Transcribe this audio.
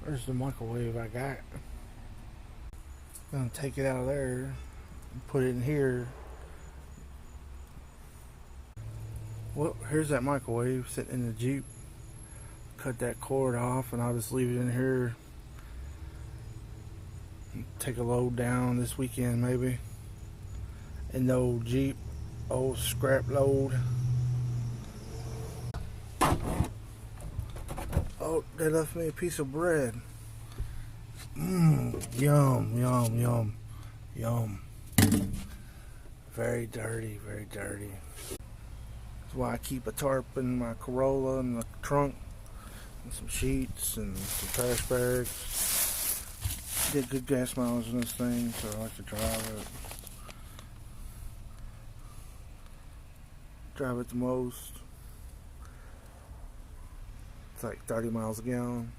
There's the microwave I got. Gonna take it out of there, put it in here. Well, here's that microwave sitting in the Jeep. Cut that cord off and I'll just leave it in here. Take a load down this weekend maybe. In the old Jeep, old scrap load. Oh, they left me a piece of bread. Yum, yum, yum, yum. Very dirty, very dirty. That's why I keep a tarp in my Corolla in the trunk, and some sheets and some trash bags. Get good gas mileage in this thing, so I like to drive it. Drive it the most. It's like 30 miles a gallon.